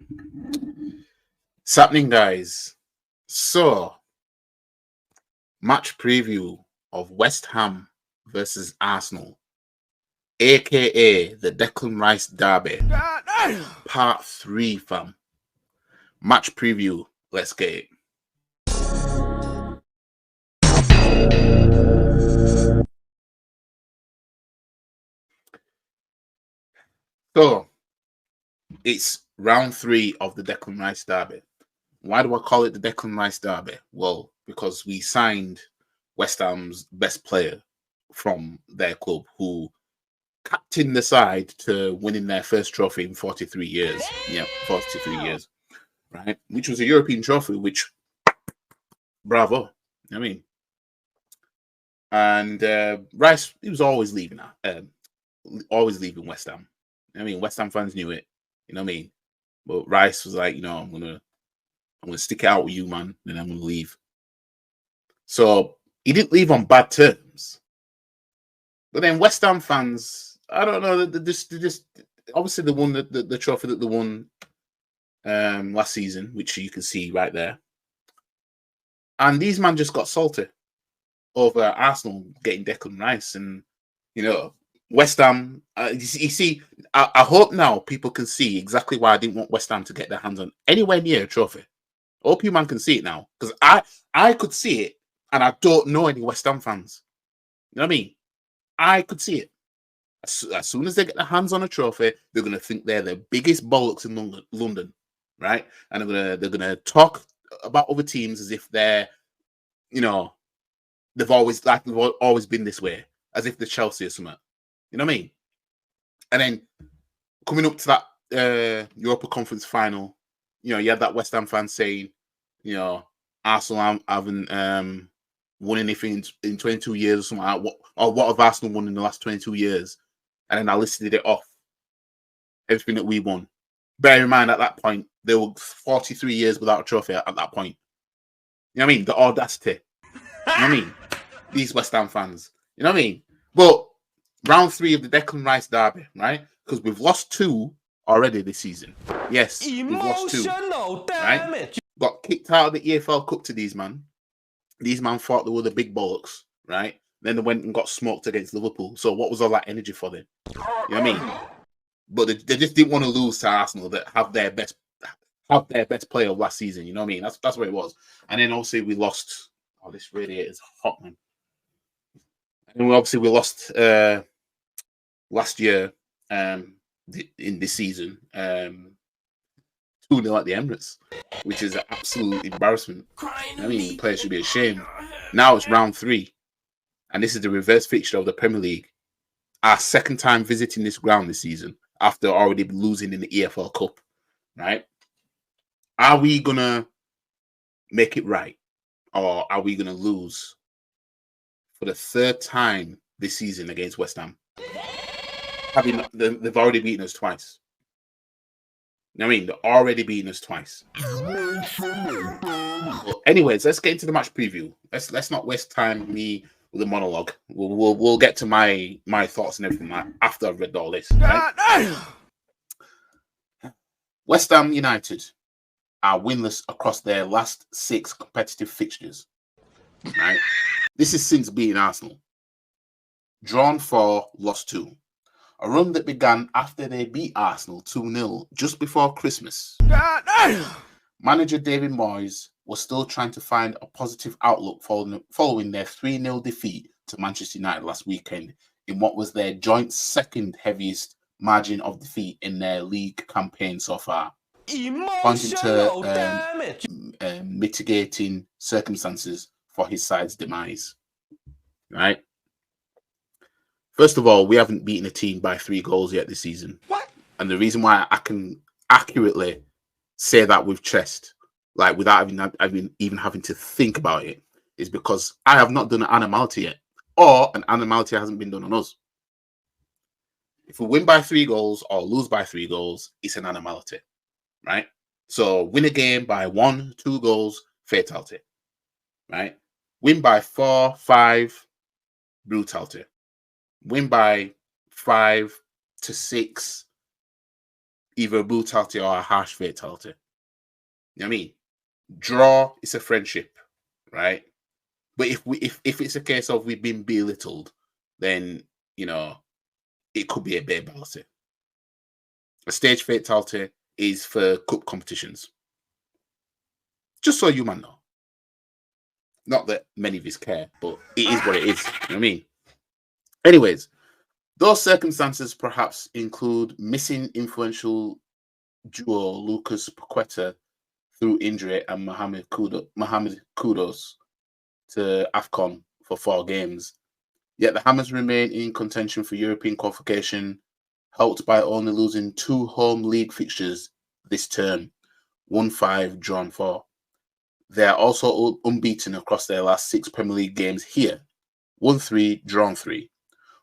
What's happening, guys? So, match preview of West Ham versus Arsenal, aka the Declan Rice Derby, part 3, fam. Match preview. Let's get it. So, it's round 3 of the Declan Rice Derby. Why do I call it the Declan Rice Derby? Well, because we signed West Ham's best player from their club, who captained the side to winning their first trophy in 43 years. Yeah, 43 years, right? Which was a European trophy, which, bravo. I mean, and Rice, he was always leaving West Ham. I mean, West Ham fans knew it. You know what I mean? But Rice was like, I'm gonna stick it out with you, man. Then I'm gonna leave. So he didn't leave on bad terms. But then West Ham fans, I don't know, they just obviously they won the trophy that they won last season, which you can see right there. And these men just got salty over Arsenal getting Declan Rice. And, West Ham, you see, I hope now people can see exactly why I didn't want West Ham to get their hands on anywhere near a trophy. I hope you man can see it now. Because I could see it, and I don't know any West Ham fans. You know what I mean? I could see it. As soon as they get their hands on a trophy, they're going to think they're the biggest bollocks in London, right? And they're gonna talk about other teams as if they're, they've always been this way, as if they're Chelsea or something. You know what I mean? And then coming up to that Europa Conference final, you had that West Ham fan saying, Arsenal haven't won anything in 22 years or something like that. What have Arsenal won in the last 22 years? And then I listed it off. Everything that we won. Bear in mind, at that point, they were 43 years without a trophy at that point. You know what I mean? The audacity. You know what I mean? These West Ham fans. You know what I mean? But round 3 of the Declan Rice Derby, right? Because we've lost 2 already this season. Yes, we've lost 2. Right? Got kicked out of the EFL Cup to these man. These man thought they were the big bollocks, right? Then they went and got smoked against Liverpool. So what was all that energy for them? You know what I mean? But they just didn't want to lose to Arsenal that have their best player of last season. You know what I mean? That's what it was. And then obviously we lost. Oh, this radiator is hot, man. And we lost last year in this season 2-0 at the Emirates, which is an absolute embarrassment. I mean, the players should be ashamed. Now it's round 3, and this is the reverse fixture of the Premier League. Our second time visiting this ground this season after already losing in the EFL Cup, right? Are we going to make it right, or are we going to lose for the 3rd time this season against West Ham? They've already beaten us twice. I mean, they're already beating us twice. But anyways, let's get into the match preview. Let's not waste time me with a monologue. We'll get to my thoughts and everything like after I've read all this. Right? West Ham United are winless across their last 6 competitive fixtures. Right? This is since beating Arsenal. Drawn 4, lost 2. A run that began after they beat Arsenal 2-0 just before Christmas. Manager David Moyes was still trying to find a positive outlook following their 3-0 defeat to Manchester United last weekend in what was their joint 2nd heaviest margin of defeat in their league campaign so far. Pointing to mitigating circumstances for his side's demise. Right? First of all, we haven't beaten a team by 3 goals yet this season. What? And the reason why I can accurately say that with chest, like without even having to think about it, is because I have not done an animality yet, or an animality hasn't been done on us. If we win by 3 goals or lose by 3 goals, it's an animality, right? So win a game by 1, 2 goals, fatality, right? Win by 4, 5, brutality. Win by 5 to 6, either a brutality or a harsh fatality. You know what I mean? Draw is a friendship, right? But if it's a case of we've been belittled, then it could be a bare penalty. A stage fatality is for cup competitions. Just so you man know. Not that many of us care, but it is what it is. You know what I mean? Anyways, those circumstances perhaps include missing influential duo Lucas Paqueta through injury and Mohamed Kudus to AFCON for 4 games. Yet the Hammers remain in contention for European qualification, helped by only losing 2 home league fixtures this term, 1-5, drawn 4. They are also unbeaten across their last 6 Premier League games here, 1-3, drawn 3.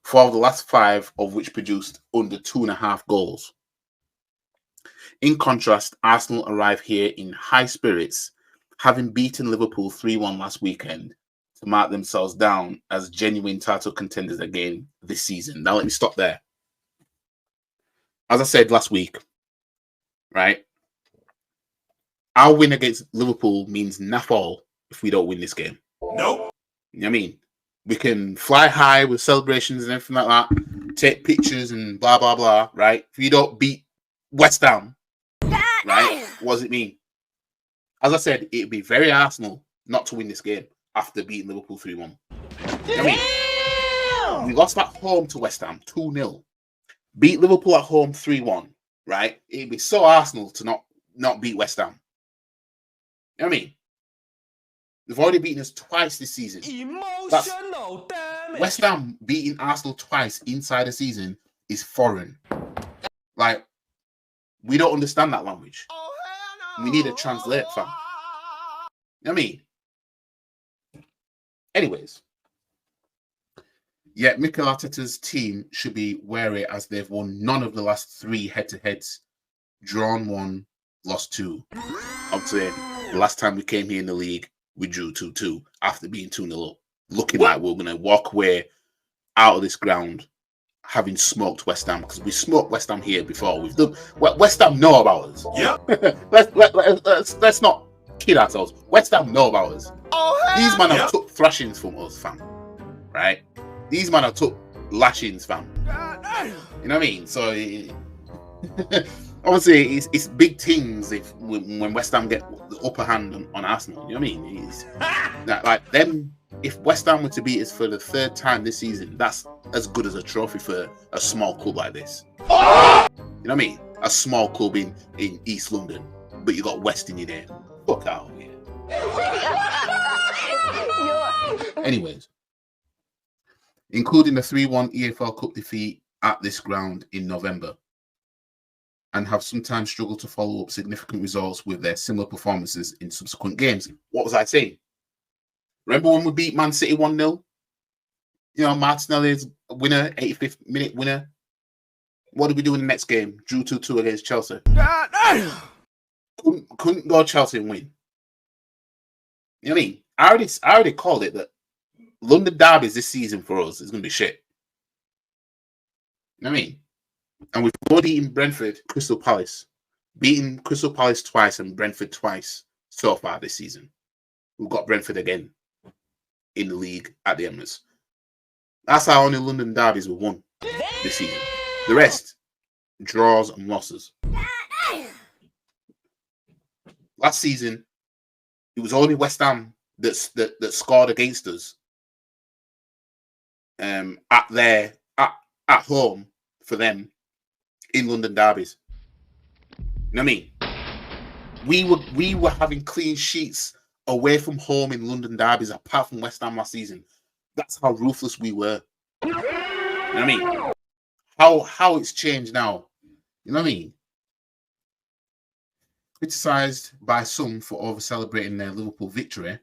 4 of the last 5 of which produced under 2.5 goals. In contrast, Arsenal arrive here in high spirits, having beaten Liverpool 3-1 last weekend to mark themselves down as genuine title contenders again this season. Now let me stop there. As I said last week, right? Our win against Liverpool means naff all if we don't win this game. Nope. You know what I mean? We can fly high with celebrations and everything like that, take pictures and blah, blah, blah, right? If you don't beat West Ham, right, what does it mean? As I said, it'd be very Arsenal not to win this game after beating Liverpool 3-1. You know what I mean? We lost at home to West Ham 2-0. Beat Liverpool at home 3-1, right? It'd be so Arsenal to not beat West Ham. You know what I mean? They've already beaten us twice this season. Emotional damage. West Ham beating Arsenal twice inside a season is foreign. Like, we don't understand that language. We need a translate, fam. You know what I mean? Anyways. Yet Mikel Arteta's team should be wary as they've won none of the last 3 head-to-heads. Drawn 1, lost 2. Obviously, the last time we came here in the league, we drew 2-2 after being 2-0 up. Looking like we're going to walk away out of this ground having smoked West Ham, because we smoked West Ham here before. We've done West Ham know about us. Yeah. let's not kid ourselves. West Ham know about us. These men have took thrashings from us, fam. Right? These men have took lashings, fam. You know what I mean? So obviously it's big things when West Ham get the upper hand on Arsenal. You know what I mean? Like them. If West Ham were to beat us for the 3rd time this season, that's as good as a trophy for a small club like this. You know what I mean? A small club in East London, but you got West in your name. Fuck out of here. Anyways, including the 3-1 EFL Cup defeat at this ground in November, and have sometimes struggled to follow up significant results with their similar performances in subsequent games. What was I saying? Remember when we beat Man City 1-0? You know, Martinelli's winner, 85th minute winner. What did we do in the next game? Drew 2-2 against Chelsea. Couldn't go Chelsea and win. You know what I mean? I already called it that London derbies this season for us is going to be shit. You know what I mean? And we've already beaten Brentford, Crystal Palace. Beaten Crystal Palace twice and Brentford twice so far this season. We've got Brentford again in the league at the Emirates. That's our only London derbies we won this season. The rest, draws and losses. Last season, it was only West Ham that scored against us at home for them in London derbies. You know what I mean? We were having clean sheets away from home in London derbies, apart from West Ham last season. That's how ruthless we were. You know what I mean? How it's changed now. You know what I mean? Criticised by some for over-celebrating their Liverpool victory,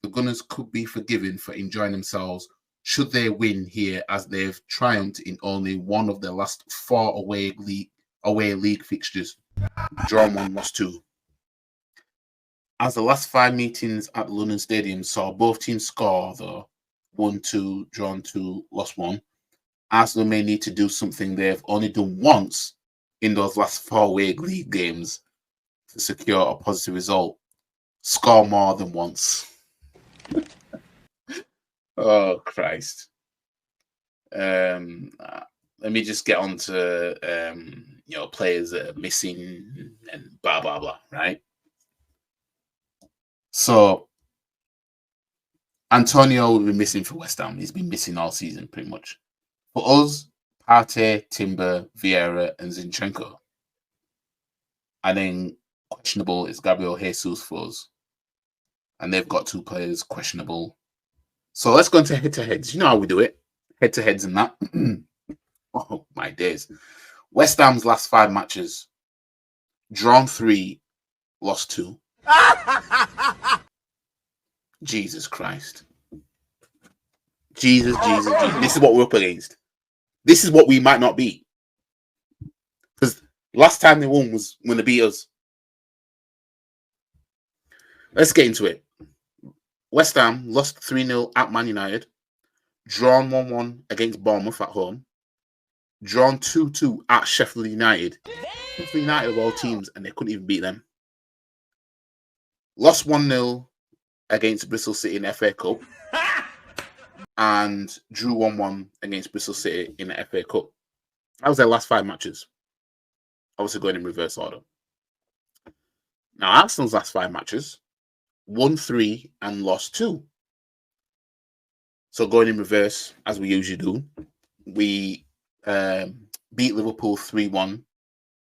the Gunners could be forgiven for enjoying themselves should they win here, as they've triumphed in only one of their last 4 away league fixtures. Drawn 1, lost 2. As the last 5 meetings at the London Stadium saw both teams score, though, 1-2, drawn 2, lost 1, Arsenal may need to do something they've only done once in those last 4 away league games to secure a positive result. Score more than once. Oh, Christ. Let me just get on to players that are missing and blah blah blah, right? So Antonio will be missing for West Ham. He's been missing all season pretty much. For us, Partey, Timber, Vieira, and Zinchenko. And then questionable is Gabriel Jesus for us. And they've got 2 players questionable. So let's go into head-to-heads. You know how we do it. Head-to-heads and that. Oh, my days. West Ham's last 5 matches. Drawn 3, lost 2. Jesus Christ. Jesus. This is what we're up against. This is what we might not beat. Because last time they won was when they beat us. Let's get into it. West Ham lost 3-0 at Man United. Drawn 1-1 against Bournemouth at home. Drawn 2-2 at Sheffield United. Sheffield United of all teams, and they couldn't even beat them. Lost 1-0 against Bristol City in the FA Cup. And drew 1-1 against Bristol City in the FA Cup. That was their last 5 matches. Obviously going in reverse order. Now, Arsenal's last 5 matches. Won 3 and lost 2. So going in reverse, as we usually do, we beat Liverpool 3-1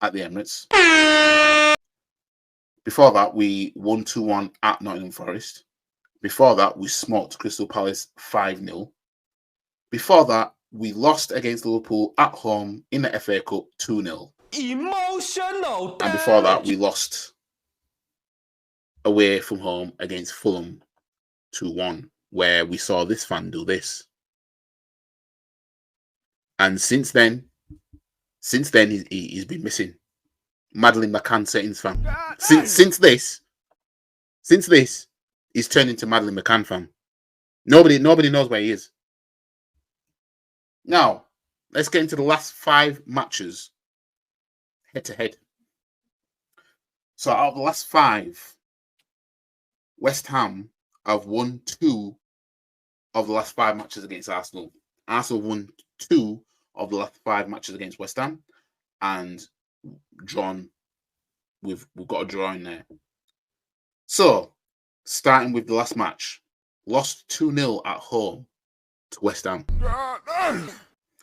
at the Emirates. Before that, we won 2-1 at Nottingham Forest. Before that, we smoked Crystal Palace 5-0. Before that, we lost against Liverpool at home in the FA Cup 2-0. Emotional damage. And before that, we lost away from home against Fulham 2-1, where we saw this fan do this. And since then, he's been missing. Madeline McCann settings fan. Since this, he's turned into Madeline McCann fan. Nobody knows where he is. Now, let's get into the last 5 matches head to head. So out of the last 5, West Ham have won 2 of the last 5 matches against Arsenal. Arsenal won 2 of the last 5 matches against West Ham, and drawn. We've got a draw in there. So, starting with the last match, lost 2-0 at home to West Ham.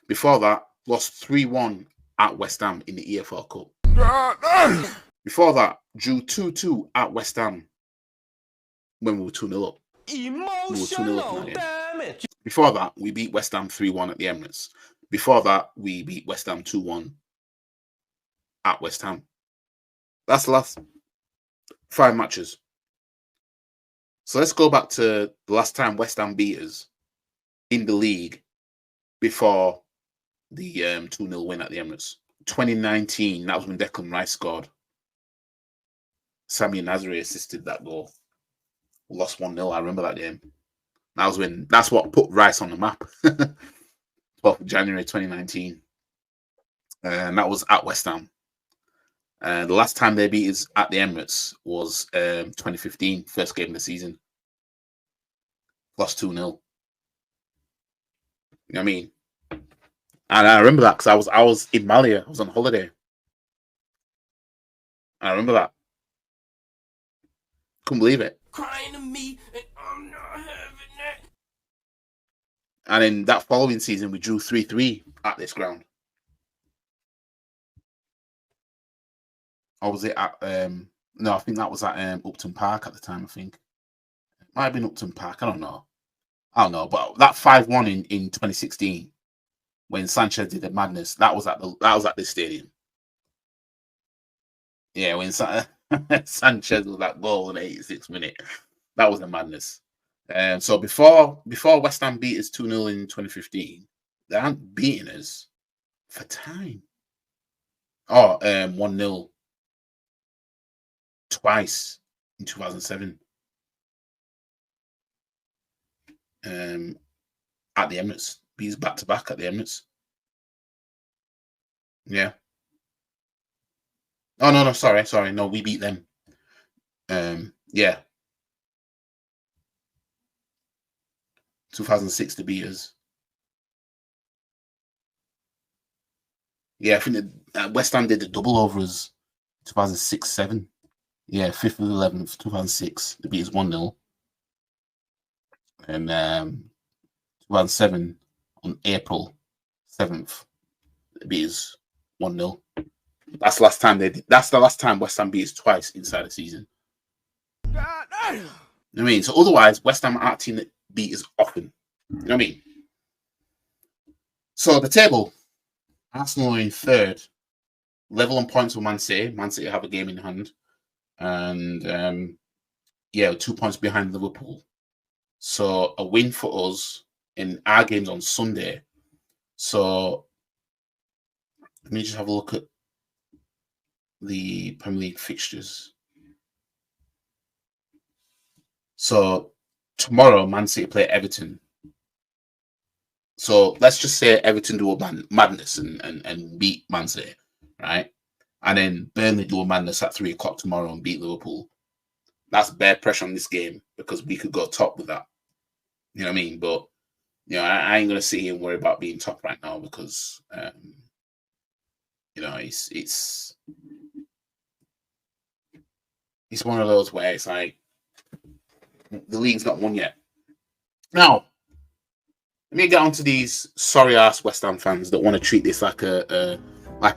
Before that, lost 3-1 at West Ham in the EFL Cup. Before that, drew 2-2 at West Ham when we were 2-0 up. Emotional damage. Before that, we beat West Ham 3-1 at the Emirates. Before that, we beat West Ham 2-1 at West Ham. That's the last 5 matches. So let's go back to the last time West Ham beat us in the league before the 2-0 win at the Emirates. 2019, that was when Declan Rice scored. Sami Nasri assisted that goal. We lost 1-0. I remember that game. That's what put Rice on the map. 12th of January 2019. And that was at West Ham. The last time they beat us at the Emirates was 2015, first game of the season. Lost 2-0. You know what I mean? And I remember that because I was in Malia. I was on holiday. I remember that. Couldn't believe it. Crying to me, and I'm not having it. And in that following season, we drew 3-3 at this ground. Or was it at no, I think that was at Upton Park at the time, I think. It might have been Upton Park, I don't know. But that 5-1 in 2016 when Sanchez did the madness, that was at this stadium. Yeah, when Sanchez was that goal in the 86th minute. That was the madness. So before West Ham beat us 2-0 in 2015, they hadn't beaten us for time. 1-0 twice in 2007. At the Emirates. Beats back to back at the Emirates. Yeah. Oh no, sorry, no, we beat them. Yeah, 2006 to beat us. Yeah, I think West Ham did the double over us 2006-7. Yeah, 5th of the 11th, 2006. They beat us 1-0. And 2007 on April 7th, they beat us 1-0. That's the last time that's the last time West Ham beat us twice inside the season. I mean, so otherwise, West Ham aren't a team that beat us often. You know what I mean? So the table, Arsenal are in third, level on points with Man City. Man City have a game in hand, and 2 points behind Liverpool. So a win for us in our games on Sunday. So let me just have a look at the Premier League fixtures. So tomorrow, Man City play Everton. So let's just say Everton do a madness and beat Man City, right? And then Burnley do a madness at 3 o'clock tomorrow and beat Liverpool. That's bare pressure on this game because we could go top with that. You know what I mean? But I ain't gonna sit here and worry about being top right now because it's one of those where it's like the league's not won yet. Now, let me get on to these sorry ass West Ham fans that want to treat this like a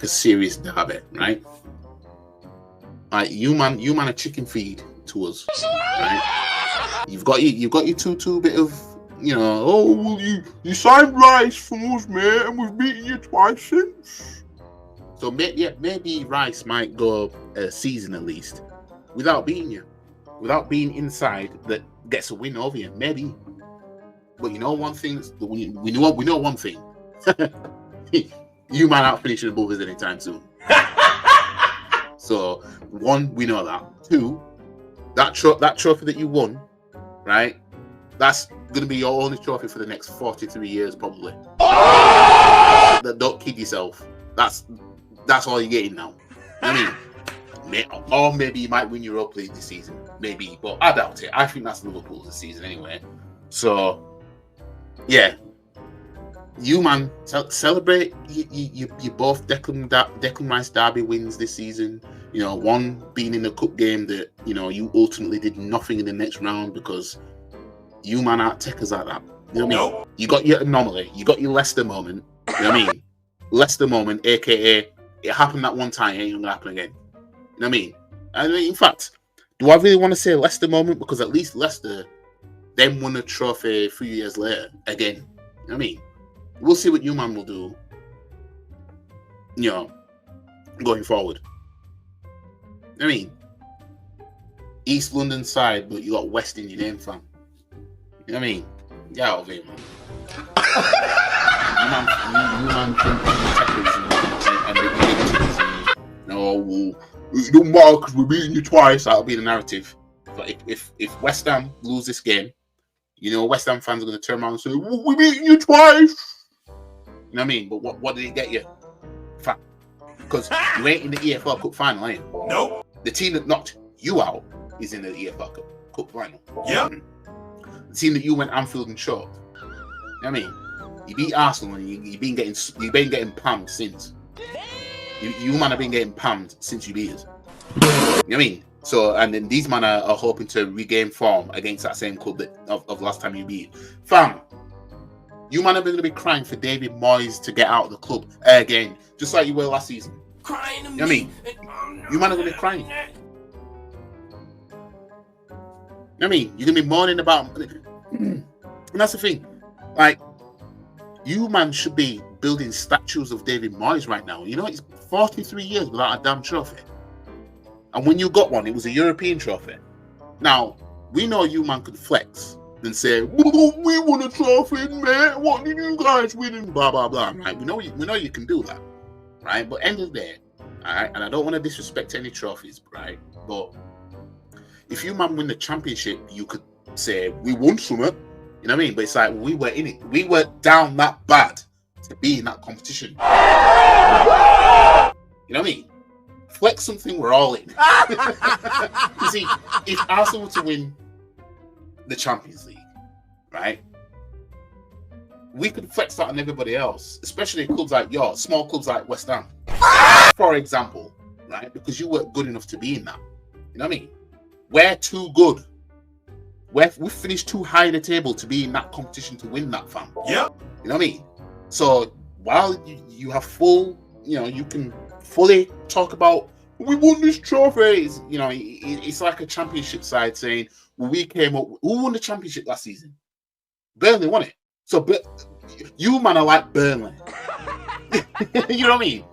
serious derby, right? Like you man a chicken feed to us, right? You've got your 2-2 bit of you signed Rice from us, mate, and we've beaten you twice since. So maybe Rice might go a season at least without beating you, without being inside that gets a win over you, maybe. But you know one thing, we know one thing. You might not finish above us anytime soon. So 1, we know that. 2, that trophy that you won, right? That's gonna be your only trophy for the next 43 years, probably. Don't kid yourself. That's all you're getting now. I mean, or maybe you might win Europa League this season, maybe, but I doubt it. I think that's Liverpool's this season anyway. So. Yeah, you man, celebrate. You both Declan Rice derby wins this season. One being in the cup game that you ultimately did nothing in the next round because you man aren't takers like that. You know what I mean? You got your anomaly. You got your Leicester moment. You know what I mean? Leicester moment, aka it happened that one time, it ain't gonna happen again. You know what I mean? In fact, do I really want to say Leicester moment because at least Leicester then won a trophy 3 years later again. You know what I mean? We'll see what you man will do, going forward. I mean, East London side, but you got West in your name, fam. You know what I mean? Get out of here, man. you man think and the predictions and it don't matter because we're beating you twice. That'll be the narrative. But if West Ham lose this game, West Ham fans are going to turn around and say, we're beating you twice. You know what I mean? But what did it get you? Fact. Because you ain't in the EFL Cup final, are you? Nope. The team that knocked you out is in the EFL Cup final. Yep. The team that you went Anfield and choked. You know what I mean? You beat Arsenal and you've been getting pammed since. You man have been getting pammed since you beat us. You know what I mean? So, and then these men are hoping to regain form against that same club of last time you beat. Fam, you man are going to be crying for David Moyes to get out of the club again, just like you were last season. Crying to you know what I mean? You man are going to be crying. You know what I mean? You're going to be moaning about... And that's the thing. Like, you man should be building statues of David Moyes right now. It's 43 years without a damn trophy. And when you got one, it was a European trophy. Now, we know you man could flex and say, we won a trophy, mate. What did you guys win? And blah, blah, blah. Right? We know you can do that. Right? But end of the day, all right, and I don't want to disrespect any trophies, right? But if you man win the championship, you could say, we won something. You know what I mean? But it's like, we were in it. We were down that bad to be in that competition. You know what I mean? flex something, we're all in. You see, if Arsenal were to win the Champions League, right, we could flex that on everybody else, especially clubs like yours, small clubs like West Ham, for example, right? Because you weren't good enough to be in that. You know what I mean? We're too good. We finished too high in the table to be in that competition to win that, fam. Yep. You know what I mean? So while you have full, you can fully talk about we won this trophy. It's like a championship side saying, well, we came up. Who won the championship last season? Burnley won it. So you man are like Burnley. You know what I mean?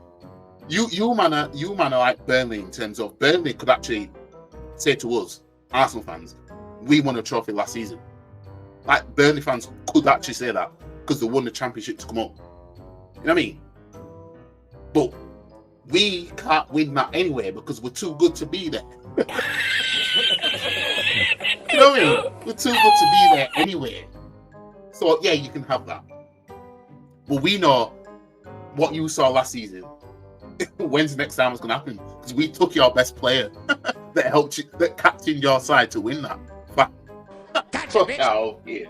You man are like Burnley in terms of Burnley could actually say to us, Arsenal fans, we won a trophy last season. Like Burnley fans could actually say that because they won the championship to come up. You know what I mean? But we can't win that anyway because we're too good to be there. You know what I mean? We're too good to be there anyway. So yeah, you can have that. But we know what you saw last season. When's the next time it's going to happen? Because we took your best player that helped you, that captained your side to win that. Fuck out here.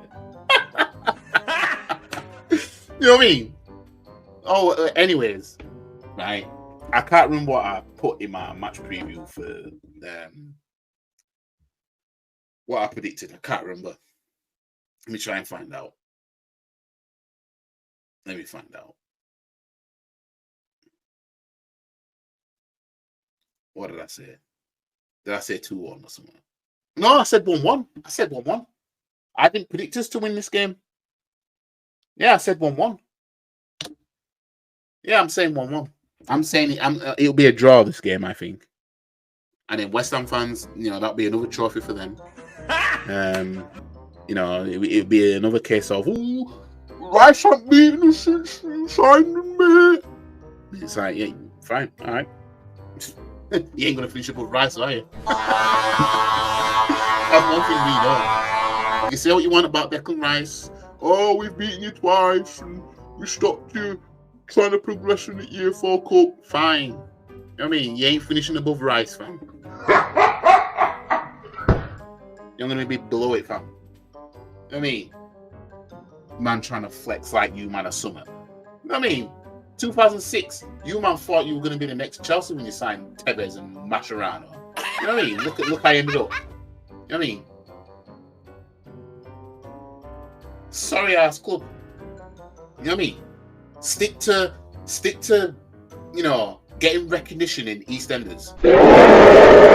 You know what I mean? Oh, anyways, right. I can't remember what I put in my match preview for what I predicted. I can't remember. Let me try and find out. Let me find out. What did I say? Did I say 2-1 or something? No, I said 1-1. I said 1-1. I didn't predict us to win this game. Yeah, I said 1-1. Yeah, I'm saying 1-1. I'm saying it'll be a draw this game, I think. And then West Ham fans, that'll be another trophy for them. It'll be another case of, ooh, Rice ain't beating us since you signed me. It's like, yeah, fine, all right. You ain't gonna finish above Rice, are you? That's one thing we know. You say what you want about Declan Rice. Oh, we've beaten you twice and we stopped you trying to progress in the Year 4 Cup. Fine. You know what I mean? You ain't finishing above Rice, fam. You're gonna be below it, fam. You know what I mean? Man trying to flex like you, man, a summer. You know what I mean? 2006, you man thought you were going to be the next Chelsea when you signed Tevez and Mascherano. You know what I mean? Look how I ended up. You know what I mean? Sorry ass club. You know what I mean? Stick to getting recognition in EastEnders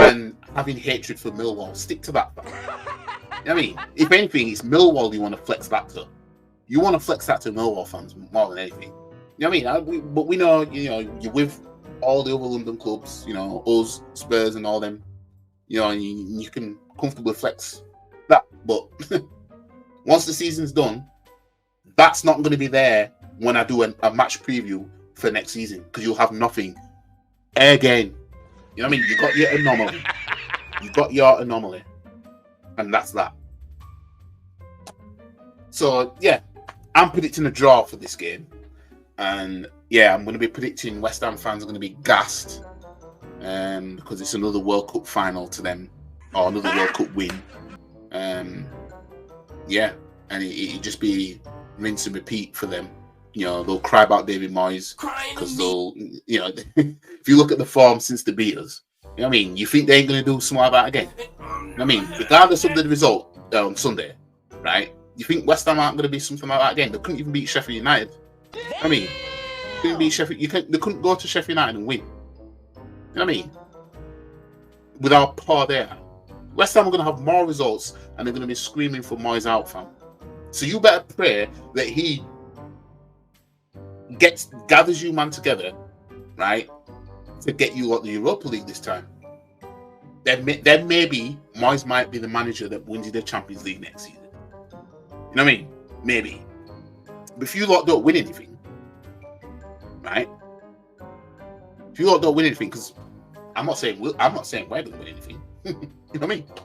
and having hatred for Millwall. Stick to that. You know what I mean? If anything, it's Millwall you want to flex that to. You want to flex that to Millwall fans more than anything. You know what I mean? But we know, you're with all the other London clubs, us, Spurs and all them. You can comfortably flex that. But once the season's done, that's not going to be there when I do a match preview for next season because you'll have nothing again. You know what I mean? You got your anomaly. You got your anomaly. And that's that. So, yeah, I'm predicting a draw for this game. And yeah, I'm going to be predicting West Ham fans are going to be gassed because it's another World Cup final to them or another World Cup win. Yeah, and it'll just be rinse and repeat for them. They'll cry about David Moyes because they'll, if you look at the form since the beat us, you know what I mean? You think they ain't going to do something like that again? You know what I mean? Regardless of the result on Sunday, right? You think West Ham aren't going to be something like that again? They couldn't even beat Sheffield United. I mean, couldn't beat Sheffield. They couldn't go to Sheffield United and win. You know what I mean? Without poor there, West Ham are going to have more results, and they're going to be screaming for Moyes out, fam. So you better pray that he gathers you man together, right, to get you out the Europa League this time. Then maybe Moyes might be the manager that wins you the Champions League next season. You know what I mean? Maybe. But if you lot don't win anything, right? If you lot don't win anything, because I'm not saying we're going to win anything. You know what I mean? You know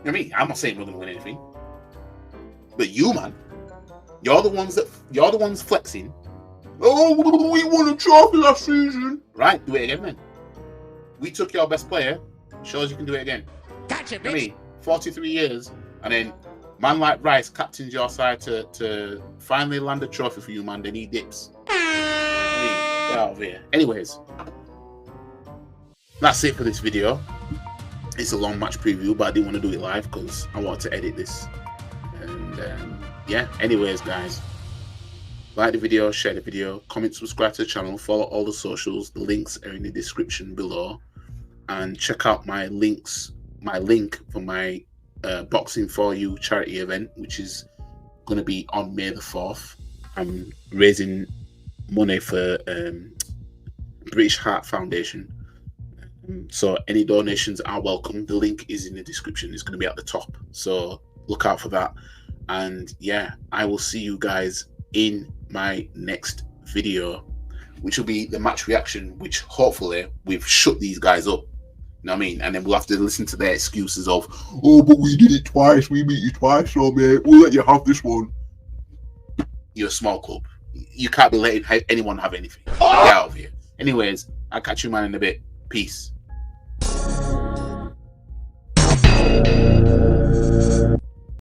what I mean? I'm not saying we're going to win anything. But you, man, you're the ones flexing. Oh, we won a trophy last season. Right? Do it again, man. We took your best player. Shows you can do it again. Gotcha, I mean, 43 years, and then man like Rice captains your side to finally land a trophy for you, man. Then he dips. I mean, get out of here. Anyways, that's it for this video. It's a long match preview, but I didn't want to do it live because I wanted to edit this. And yeah, anyways, guys, like the video, share the video, comment, subscribe to the channel, follow all the socials. The links are in the description below, and check out my link for my Boxing For You charity event, which is going to be on May the 4th. I'm raising money for British Heart Foundation. So any donations are welcome. The link is in the description. It's going to be at the top. So look out for that. And yeah, I will see you guys in my next video, which will be the match reaction, which hopefully we've shut these guys up. You know what I mean? And then we'll have to listen to their excuses of, oh, but we did it twice. We beat you twice, so mate, we'll let you have this one. You're a small club. You can't be letting anyone have anything. Get out of here. Anyways, I'll catch you, man, in a bit. Peace.